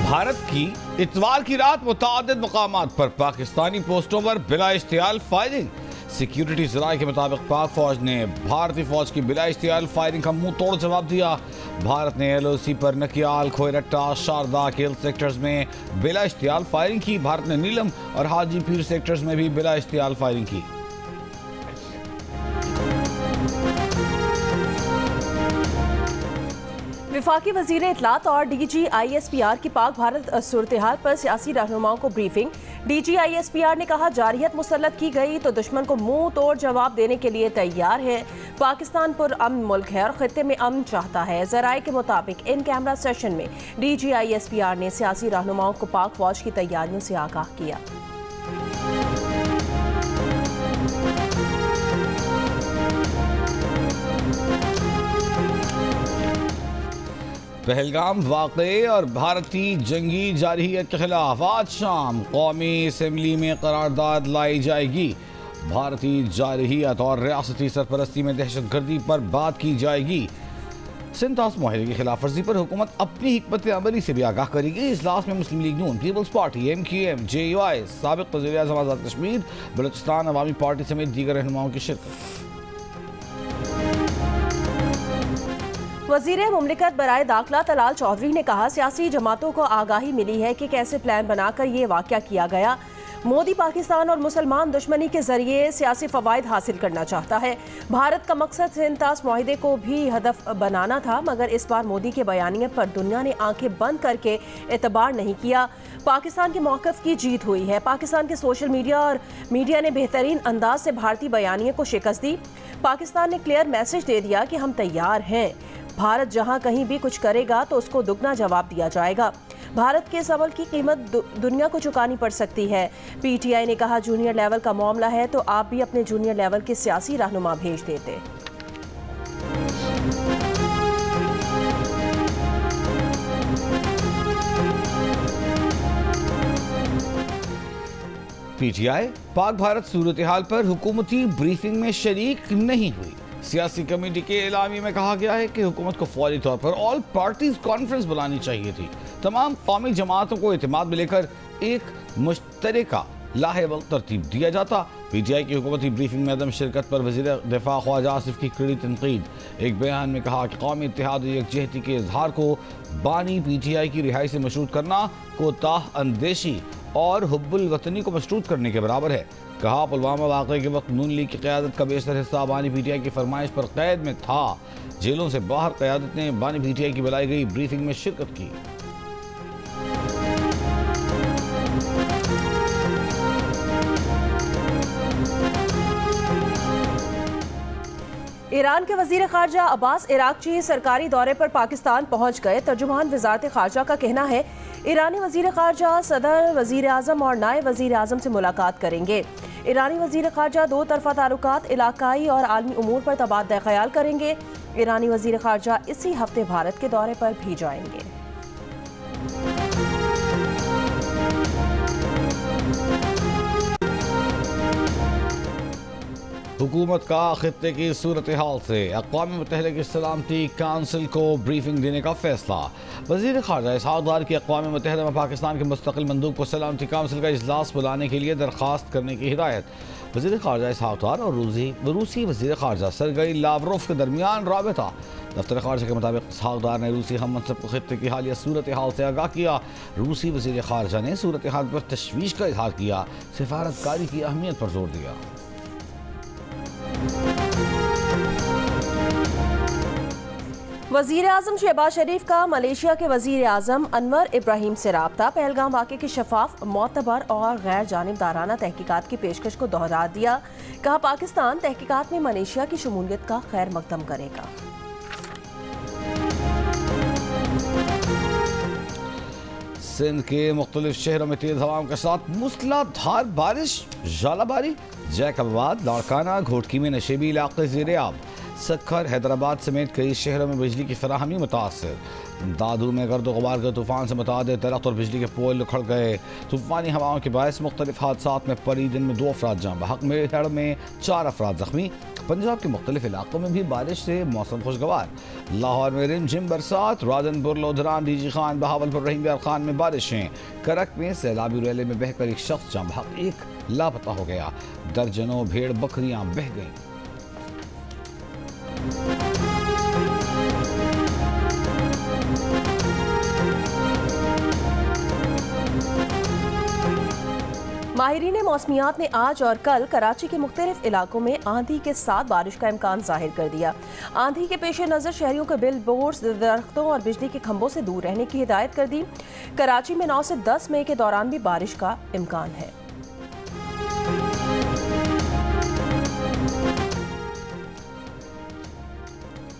भारत की इतवार की रात मुतादिद मकामात पर पाकिस्तानी पोस्टों पर बिला इश्तियाल फायरिंग। सिक्योरिटी ज़राए के मुताबिक पाक फौज ने भारतीय फौज की बिला इश्तियाल फायरिंग का मुंह तोड़ जवाब दिया। भारत ने LOC पर नकियाल, खोयरट्टा, शारदा, केल सेक्टर्स में बिला इश्तियाल फायरिंग की। भारत ने नीलम और हाजी पीर सेक्टर्स में भी बिला इश्तियाल फायरिंग की। वफाकी वज़ीर इत्तलात और DG ISPR की पाक भारत सूरत हाल पर सियासी रहनुमाओं को ब्रीफिंग। DG ISPR ने कहा, जारहियत मुसल्लत की गई तो दुश्मन को मुंह तोड़ जवाब देने के लिए तैयार है। पाकिस्तान पुरअमन मुल्क है और खित्ते में अमन चाहता है। ज़राए के मुताबिक इन कैमरा सेशन में DG ISPR ने सियासी रहनुमाओं को पाक फौज की तैयारियों से आगाह किया। पहलगाम वाक़े और भारतीय जंगी जारहियत के खिलाफ आज शाम कौमी असम्बली में करारदाद लाई जाएगी। भारतीय जारहियत और रियासती सरपरस्ती में दहशतगर्दी पर बात की जाएगी। सिंतास माहिरे की खिलाफ वर्जी पर हुकूमत अपनी हिकमत अमली से भी आगाह करेगी। इजलास में मुस्लिम लीग नून, पीपल्स पार्टी, MQM, JUI, साबिक वज़ीर-ए-आज़म आज़ाद कश्मीर, बलूचिस्तान अवामी पार्टी समेत दीगर रहनुमाओं की शिरकत। वज़ीर मुमलिकत बराए दाखिला तलाल चौधरी ने कहा, सियासी जमातों को आगाही मिली है कि कैसे प्लान बनाकर ये वाक़या किया गया। मोदी पाकिस्तान और मुसलमान दुश्मनी के जरिए सियासी फ़वाइद हासिल करना चाहता है। भारत का मकसद सिंतास माहिदे को भी हदफ बनाना था, मगर इस बार मोदी के बयानिए पर दुनिया ने आंखें बंद करके एतबार नहीं किया। पाकिस्तान के मौक़िफ़ की जीत हुई है। पाकिस्तान के सोशल मीडिया और मीडिया ने बेहतरीन अंदाज से भारतीय बयानिए को शिकस्त दी। पाकिस्तान ने क्लियर मैसेज दे दिया कि हम तैयार हैं। भारत जहां कहीं भी कुछ करेगा तो उसको दुगना जवाब दिया जाएगा। भारत के इस अमल की कीमत दुनिया को चुकानी पड़ सकती है। PTI ने कहा, जूनियर लेवल का मामला है तो आप भी अपने जूनियर लेवल के सियासी रहनुमा भेज देते। PTI पाक भारत सूरत हाल पर हुकूमती ब्रीफिंग में शरीक नहीं हुई। सियासी कमेटी के एलामी में कहा गया है कि हुकूमत को फौरी तौर पर ऑल पार्टीज कॉन्फ्रेंस बुलानी चाहिए थी। तमाम कौमी जमातों को एतमाद में लेकर एक मुश्तरका लाहेवल तरतीब दिया जाता। PTI की हुकूमती ब्रीफिंग में अदम शिरकत पर वज़ीर दिफा ख्वाजा आसिफ की कड़ी तनकीद। एक बयान में कहा कि कौमी इत्तेहाद और यकजहती के इजहार को बानी PTI की रिहाई से मशरूत करना कोताह अंदेशी और हुब्बुल वतनी को मशरूत करने के बराबर है। कहा, पुलवामा वाक़े के वक्त नून लीग की क़यादत का बेशतर हिस्सा बानी PTI की फरमाइश पर कैद में था। जेलों से बाहर क़यादत ने बानी PTI की बुलाई गई ब्रीफिंग में शिरकत की। ईरान के वज़ीर ख़ारजा अब्बास इराक़ची सरकारी दौरे पर पाकिस्तान पहुँच गए। तर्जुमान वज़ारत ख़ारजा का कहना है, ईरानी वज़ीर ख़ारजा सदर, वज़ीर आज़म और नायब वज़ीर आज़म से मुलाकात करेंगे। ईरानी वज़ीर ख़ारजा दो तरफ़ा ताल्लुकात, इलाकाई और आलमी उमूर पर तबादला ख़याल करेंगे। ईरानी वज़ीर ख़ारजा इसी हफ्ते भारत के दौरे पर भी जाएंगे। हुकूमत का खित्ते की सूरत हाल से अक़वाम मुत्तहिदा की सलामती काउंसिल को ब्रीफिंग देने का फैसला। वज़ीर ख़ारजा इसहाक़ डार की अक़वाम मुत्तहिदा में पाकिस्तान के मुस्तक़िल मंदूब को सलामती काउंसिल का इजलास बुलाने के लिए दरख्वास्त करने की हिदायत। वज़ीर ख़ारजा इसहाक़ डार और रूसी वज़ीर ख़ारजा सरगई लावरोफ के दरमियान राबिता। दफ्तर ख़ारजा के मुताबिक इसहाक़ डार ने रूसी हम मनसब को खित्ते की हालिया सूरत हाल से आगाह किया। रूसी वज़ीर ख़ारजा ने सूरत हाल पर तशवीश का इजहार किया, सिफारतकारी की अहमियत पर जोर दिया। वज़ीर आज़म शहबाज शरीफ का मलेशिया के वज़ीर आज़म अनवर इब्राहिम से राब्ता। पहलगाम वाक़े की शफाफ, मोतबर और गैर जानिबदाराना तहकीकात की पेशकश को दोहरा दिया। कहा, पाकिस्तान तहकीकात में मलेशिया की शमूलियत का खैर मकदम करेगा। सिंध के मुख्तलिफ शहरों में तेज हवाओं के साथ मूसलाधार बारिश, झालाबारी। जैकबाबाद, लाड़काना, घोटकी में नशेबी इलाके ज़ेर-ए-आब। सक्खर, हैदराबाद समेत कई शहरों में बिजली की फराहमी मुतासर। दादू में गर्द गुबार के तूफान से मुताबिक दरख्त और बिजली के पोल उखड़ गए। तूफानी हवाओं के बायस मुख्तलिफ हादसात में परी दिन में 2 अफराद जान बहक, मेरठ में 4 अफराद जख्मी। पंजाब के मुख्तलिफ इलाकों में भी बारिश से मौसम खुशगवार। लाहौर में रिमझिम बरसात, राजनपुर, लोधरान, डीजी खान, बहावलपुर, रहीम यार खान में बारिशें। करक में सैलाबी रैली में बहकर एक शख्स जान बहक, एक लापता हो गया। दर्जनों भेड़ बकरियां बह गईं। माहिरीन मौसमियात ने आज और कल कराची के मुख्तलिफ इलाकों में आंधी के साथ बारिश का इम्कान जाहिर कर दिया। आंधी के पेश नज़र शहरियों को बिल बोर्ड्स, दरख्तों और बिजली के खंभों से दूर रहने की हिदायत कर दी। कराची में 9 से 10 मई के दौरान भी बारिश का इम्कान है।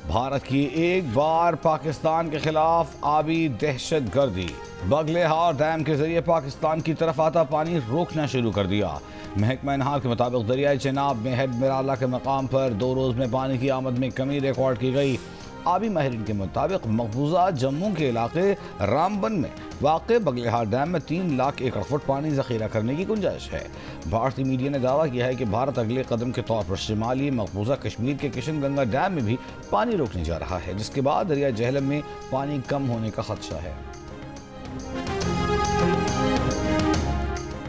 भारत की एक बार पाकिस्तान के खिलाफ आबी दहशत गर्दी। बगलेहार डैम के जरिए पाकिस्तान की तरफ आता पानी रोकना शुरू कर दिया। महकमा नहार के मुताबिक दरियाई चेनाब में हेड मिराला के मकाम पर 2 रोज़ में पानी की आमद में कमी रिकॉर्ड की गई। आबी माहिरीन के मुताबिक मकबूजा जम्मू के इलाके रामबन में वाक़ बगलेहार डैम में 3 लाख एकड़ फुट पानी जखीरा करने की गुंजाइश है। भारतीय मीडिया ने दावा किया है कि भारत अगले कदम के तौर पर शिमाली मकबूजा कश्मीर के किशन गंगा डैम में भी पानी रोकने जा रहा है, जिसके बाद दरिया जहलम में पानी कम होने का खदशा है।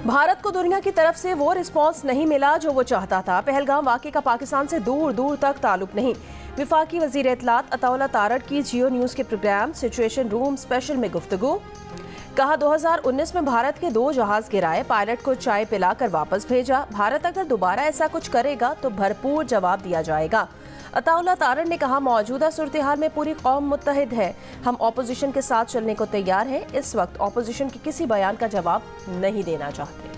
भारत को दुनिया की तरफ से वो रिस्पांस नहीं मिला जो वो चाहता था। पहलगाम वाक़े का पाकिस्तान से दूर दूर तक ताल्लुक नहीं। विफाकी वज़ीर इत्तलात अताउल्लाह तारड़ की जियो न्यूज़ के प्रोग्राम सिचुएशन रूम स्पेशल में गुफ्तगू। कहा 2019 में भारत के 2 जहाज गिराए, पायलट को चाय पिलाकर वापस भेजा। भारत अगर दोबारा ऐसा कुछ करेगा तो भरपूर जवाब दिया जाएगा। अताउल्लाह तारड़ ने कहा मौजूदा सूरत हाल में पूरी कौम मुत्तहिद है, हम ऑपोजिशन के साथ चलने को तैयार हैं। इस वक्त ऑपोजिशन के किसी बयान का जवाब नहीं देना चाहते।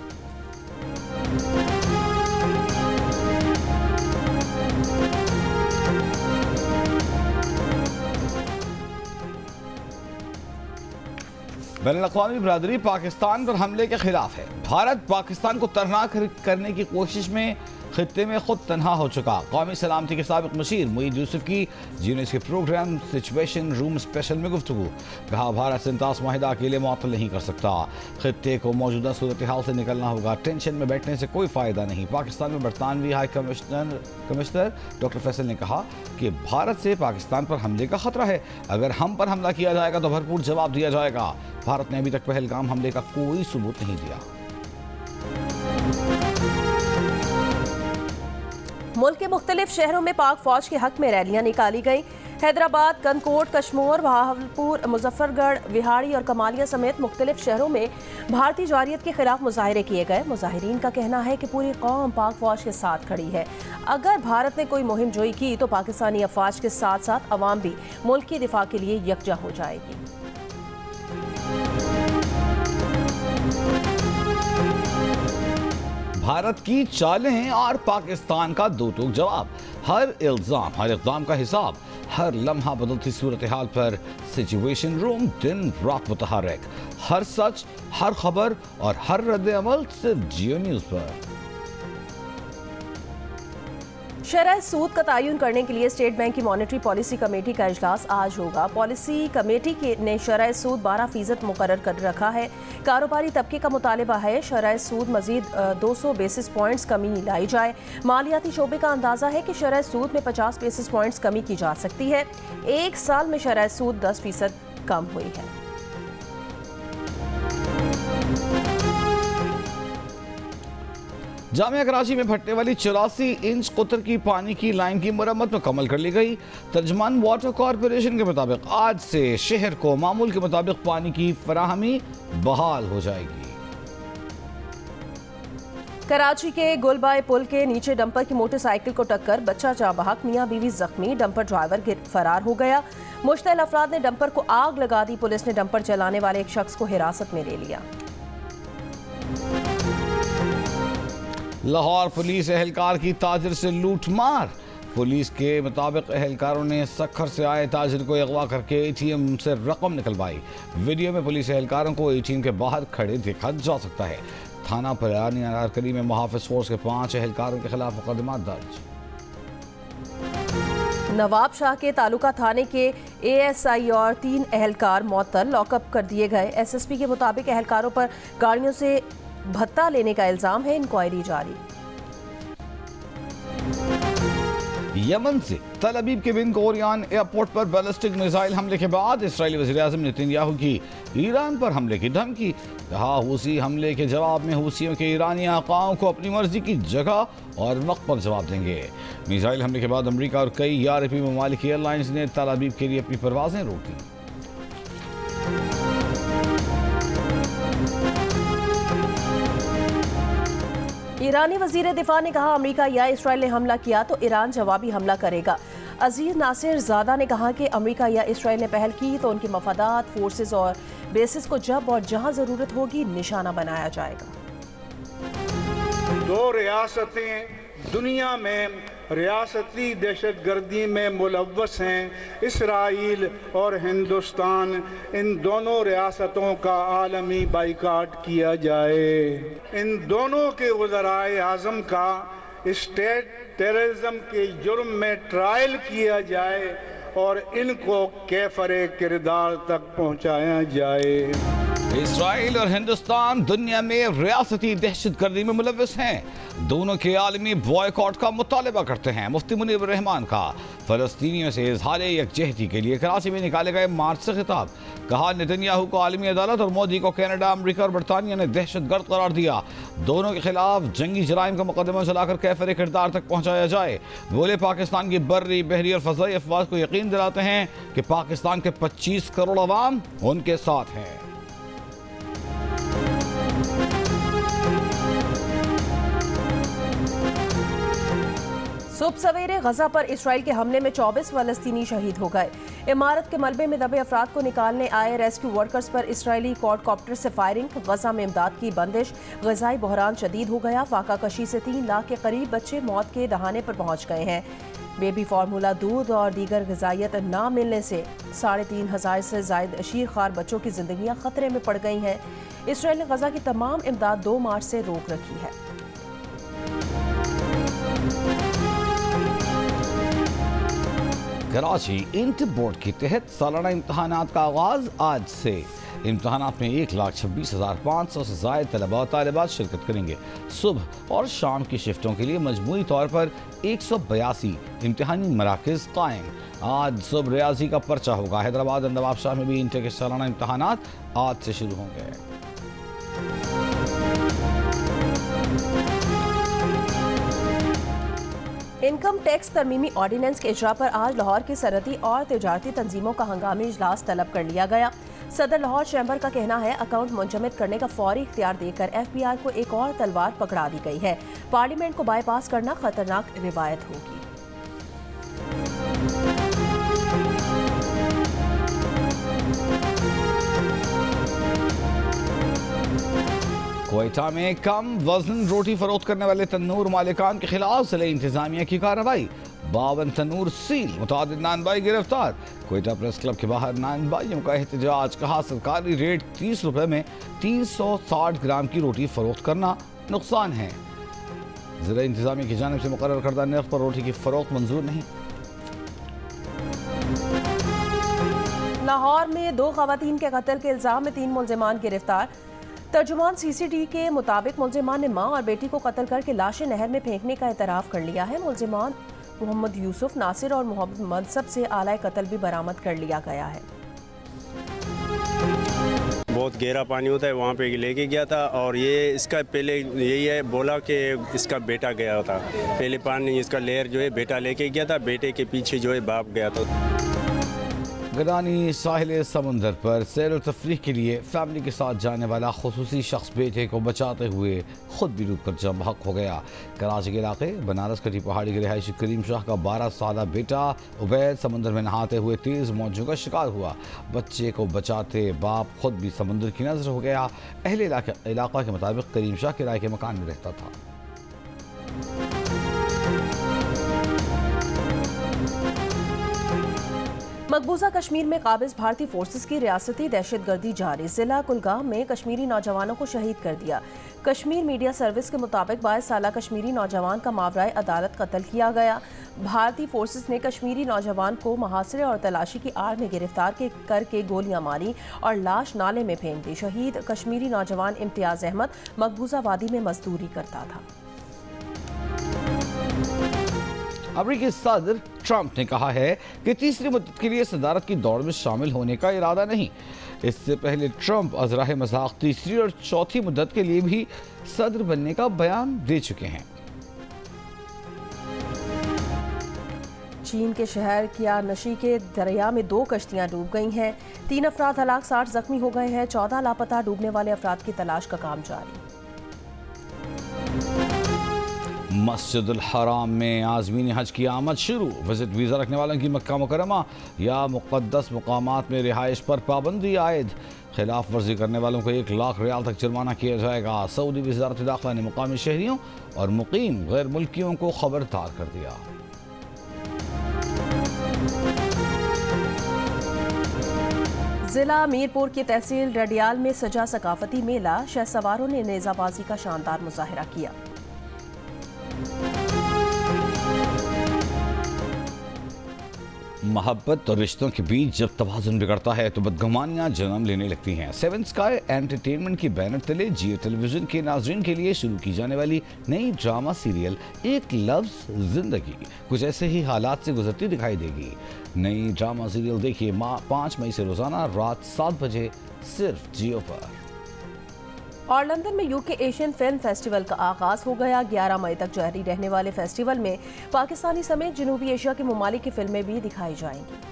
बैनुल-अक़वामी बिरादरी पाकिस्तान पर हमले के खिलाफ है। भारत पाकिस्तान को तबाह करने की कोशिश में खित्ते में खुद तनहा हो चुका। कौमी सलामती के साबिक मशीर मुईद यूसुफ की जीनेस के प्रोग्राम सिचुएशन रूम स्पेशल में गुफ्तगू। कहा भारत सिंतास माहिदा अकेले मुअत्तल नहीं कर सकता, खित्ते को मौजूदा सूरत हाल से निकलना होगा। टेंशन में बैठने से कोई फ़ायदा नहीं। पाकिस्तान में बरतानवी हाई कमिश्नर डॉक्टर फैसल ने कहा कि भारत से पाकिस्तान पर हमले का खतरा है। अगर हम पर हमला किया जाएगा तो भरपूर जवाब दिया जाएगा। भारत ने अभी तक पहलगाम हमले का कोई सबूत नहीं दिया। मुल्क के मुख्तलिफ शहरों में पाक फौज के हक में रैलियां निकाली गई। हैदराबाद, कनकोट, कश्मोर, बहावलपुर, मुजफ्फरगढ़, विहाड़ी और कमालिया समेत मुख्तलिफ शहरों में भारतीय जारियत के खिलाफ मुजाहरे किए गए। मुजाहिरीन का कहना है कि पूरी कौम पाक फौज के साथ खड़ी है। अगर भारत ने कोई मुहिम जोई की तो पाकिस्तानी अफवाज के साथ साथ अवाम भी मुल्क के दिफा के लिए यकजा हो जाएगी। भारत की चालें और पाकिस्तान का दो टूक जवाब। हर इल्जाम, हर इक़दाम का हिसाब, हर लम्हा बदलती सूरत हाल पर सिचुएशन रूम दिन रात मुतहर्रिक। हर सच, हर खबर और हर रद्द अमल सिर्फ जियो न्यूज़ पर। शरह सूद का तयन करने के लिए स्टेट बैंक की मॉनेटरी पॉलिसी कमेटी का इजलास आज होगा। पॉलिसी कमेटी ने शरह सूद 12% मुकर्रर कर रखा है। कारोबारी तबके का मुतालिबा है शरह सूद मजीद 200 बेसिस पॉइंट्स कमी लाई जाए। मालियाती शोबे का अंदाजा है कि शरह सूद में 50 बेसिस पॉइंट्स कमी की जा सकती है। 1 साल में शरह सूद 10% कम हुई है। जामिया कराची में फटने वाली 84 इंच कुतर की पानी की लाइन की मरम्मत मुकम्मल कर ली गई। तर्जमान वाटर कॉरपोरेशन के मुताबिक आज से शहर को मामूल के मुताबिक पानी की फराहमी बहाल हो जाएगी। कराची के गुलबाई पुल के नीचे डंपर की मोटरसाइकिल को टक्कर, बच्चा जाँ बहक, मियां बीवी जख्मी, डंपर ड्राइवर फरार हो गया। मुश्तल अफराद ने डंपर को आग लगा दी। पुलिस ने डंपर चलाने वाले एक शख्स को हिरासत में ले लिया। लाहौर पुलिस एहलकार की ताजिर से लूटमार। पुलिस के मुताबिक एहलकारों ने सखर से आए ताजिर को अगवा करके ATM से रकम निकलवाई। वीडियो में पुलिस एहलकारों को ATM के बाहर खड़े देखा जा सकता है। थाना पुरानी अनारकली में मुहाफिज फोर्स के 5 एहलकारों के खिलाफ मुकदमा दर्ज। नवाब शाह के तालुका थाने के एएसआई और 3 एहलकार मअतल लॉकअप कर दिए गए। एसएसपी के मुताबिक एहलकारों पर गाड़ियों से भत्ता लेने का इल्जाम है। इंक्वायरी जारी। यमन से तल अबीब के बिन गोरियान एयरपोर्ट पर बैलिस्टिक मिसाइल हमले के बाद इसराइली वज़ीर-ए-आज़म नेतन्याहू की ईरान पर हमले की धमकी। कहा, हूसी हमले के जवाब में हूसियों के ईरानी आकाओं को अपनी मर्जी की जगह और वक्त पर जवाब देंगे। मिसाइल हमले के बाद अमरीका और कई यूरोपीय ममालिक एयरलाइंस ने तल अबीब के लिए अपनी परवाजें रोक दी। ईरानी वजीर दिफा ने कहा, अमेरिका या इसराइल ने हमला किया तो ईरान जवाबी हमला करेगा। अजीज नासिर ज़ादा ने कहा कि अमेरिका या इसराइल ने पहल की तो उनके मफादात, फोर्सेस और बेसिस को जब और जहां ज़रूरत होगी निशाना बनाया जाएगा। 2 रियासतें दुनिया में रियासती दहशतगर्दी में मुलव्वस हैं, इसराइल और हिंदुस्तान। इन दोनों रियासतों का आलमी बाइकाट किया जाए। इन दोनों के वज़राए आज़म का स्टेट टेररिज्म के जुर्म में ट्रायल किया जाए और इनको कैफरे किरदार तक पहुँचाया जाए। इसराइल और हिंदुस्तान दुनिया में रियासती दहशतगर्दी में मुलव्वस हैं। दोनों के आलमी बॉयकॉट का मुतालबा करते हैं। मुफ्ती मुनीर रहमान का फलस्तीनियों से इजहार यकजहती के लिए कराची में निकाले गए मार्च से खिताब। कहा, नेतन्याहू को आलमी अदालत और मोदी को कनाडा, अमरीका और बरतानिया ने दहशतगर्द करार दिया। दोनों के खिलाफ जंगी जराइम का मुकदमा चलाकर कैफरे किरदार तक पहुँचाया जाए। बोले, पाकिस्तान की बर्री, बहरी और फजाई अफवाज को यकीन दिलाते हैं कि पाकिस्तान के 25 करोड़ अवाम उनके साथ हैं। सुबह सवेरे गजा पर इसराइल के हमले में 24 फलस्तीनी शहीद हो गए। इमारत के मलबे में दबे अफराद को निकालने आए रेस्क्यू वर्कर्स पर इसराइली क्वाडकॉप्टर से फायरिंग। गजा में इमदाद की बंदिश, गजाई बहरान शदीद हो गया। फाका कशी से 3 लाख के करीब बच्चे मौत के दहाने पर पहुंच गए हैं। बेबी फार्मूला, दूध और दीगर ग़िज़ाइयत न मिलने से 3,500 से ज़ायद शीर खार बच्चों की जिंदगियां खतरे में पड़ गई हैं। इसराइल ने गजा की तमाम इमदाद 2 मार्च से रोक रखी है। कराची इंटर बोर्ड के तहत सालाना इम्तहानात का आगाज आज से। इम्तहानात में 1,26,500 से ज़ायद तलबा और तालिबात शिरकत करेंगे। सुबह और शाम की शिफ्टों के लिए मजमूई तौर पर 182 इम्तहानी मराकज़ कायम। आज सुबह रियाजी का पर्चा होगा। हैदराबाद और नवाबशाह में भी इंटर के सालाना इम्तहानात आज से शुरू होंगे। इनकम टैक्स तरमीमी ऑर्डिनेंस के इजरा पर आज लाहौर की सनती और तिजारती तंजीमों का हंगामी इजलास तलब कर लिया गया। सदर लाहौर चैम्बर का कहना है, अकाउंट मुंजमद करने का फौरी इख्तियार देकर FBI को एक और तलवार पकड़ा दी गई है। पार्लियामेंट को बाईपास करना खतरनाक रिवायत होगी। क्वेटा में कम वजन रोटी फरोख्त करने वाले तन्नूर मालिकान के खिलाफ जिले इंतजामिया की कार्रवाई। 52 तन्नूर सील, मुतअद्दिद नानबाई गिरफ्तार। क्वेटा प्रेस क्लब के बाहर नानबाइयों का एहतजाज। कहा, सरकारी रेट 30 रुपए में 360 ग्राम की रोटी फरोख्त करना नुकसान है। जिला इंतजामिया की जानिब से मुकर्रर करदा नर्ख पर रोटी की फरोख्त मंजूर नहीं। लाहौर में 2 खवातीन के कत्ल के इल्जाम में 3 मुल्जिमान गिरफ्तार। तर्जुमान CCTV के मुताबिक मुल्जिमान ने मां और बेटी को कत्ल करके लाशें नहर में फेंकने का एतराफ़ कर लिया है। मुल्जिमान मोहम्मद यूसुफ, नासिर और मोहम्मद मनसब से आला कत्ल भी बरामद कर लिया गया है। बहुत गहरा पानी होता है, वहाँ पे लेके गया था और ये इसका पहले यही है बोला कि इसका बेटा गया था। पहले पानी इसका लेयर जो है बेटा लेके गया था, बेटे के पीछे जो है बाप गया था। गदानी साहिल समुंदर पर सैर व तफरीह के लिए फैमिली के साथ जाने वाला खुसूसी शख्स बेटे को बचाते हुए खुद भी डूब कर जम बहक हो गया। कराची के इलाके बनारस कटी पहाड़ी के रिहायशी करीम शाह का 12 साला बेटा उबैद समुंदर में नहाते हुए तेज़ मौजों का शिकार हुआ। बच्चे को बचाते बाप खुद भी समुंदर की नजर हो गया। अहले इलाका के मुताबिक करीम शाह किराए के मकान में रहता था। मकबूजा कश्मीर में काबिज भारतीय फोर्सेस की रियासती दहशतगर्दी जारी। जिला कुलगाम में कश्मीरी नौजवानों को शहीद कर दिया। कश्मीर मीडिया सर्विस के मुताबिक 22 साला कश्मीरी नौजवान का मावराए अदालत कत्ल किया गया। भारतीय फोर्सेस ने कश्मीरी नौजवान को मुहासरे और तलाशी की आड़ में गिरफ्तार करके गोलियां मारी और लाश नाले में फेंक दी। शहीद कश्मीरी नौजवान इम्तियाज अहमद मकबूजा वादी में मजदूरी करता था। अमेरिकी सदर ट्रंप ने कहा है कि तीसरी मुद्दत के लिए सदारत की दौड़ में शामिल होने का इरादा नहीं। इससे पहले ट्रंप अज़राए मज़ाक तीसरी और चौथी मुद्दत के लिए भी सदर बनने का बयान दे चुके हैं। चीन के शहर कियानशी के दरिया में 2 कश्तियां डूब गई हैं। 3 अफराद हलाक, 60 जख्मी हो गए हैं। 14 लापता डूबने वाले अफराद की तलाश का काम जारी। मस्जिदुल हराम में आज़मीन हज की आमद शुरू। विजिट वीज़ा रखने वालों की मक्का मुकरमा या मुक़द्दस मुकामात में रिहाइश पर पाबंदी आयद। खिलाफ वर्जी करने वालों को 1 लाख रियाल तक जुर्माना किया जाएगा। सऊदी वज़ारत दाखिला ने मुकामी शहरियों और मुकीम गैर मुल्कियों को खबरदार कर दिया। जिला मीरपुर की तहसील रडियाल में सजा सकाफती मेला। शहसवारों ने नेज़ाबाजी का शानदार मुजाहिरा किया। मोहब्बत और रिश्तों के बीच जब तवाज़ुन बिगड़ता है तो बदगुमानियां जन्म लेने लगती हैं। 7 स्काई एंटरटेनमेंट की बैनर तले जियो टेलीविजन के नाज़रीन के लिए शुरू की जाने वाली नई ड्रामा सीरियल एक लफ्ज़ जिंदगी कुछ ऐसे ही हालात से गुजरती दिखाई देगी। नई ड्रामा सीरियल देखिए 5 मई से रोजाना रात 7 बजे सिर्फ जियो पर। और लंदन में यूके एशियन फिल्म फेस्टिवल का आगाज हो गया। 11 मई तक जारी रहने वाले फेस्टिवल में पाकिस्तानी समेत जनूबी एशिया के ममालिक की फिल्में भी दिखाई जाएंगी।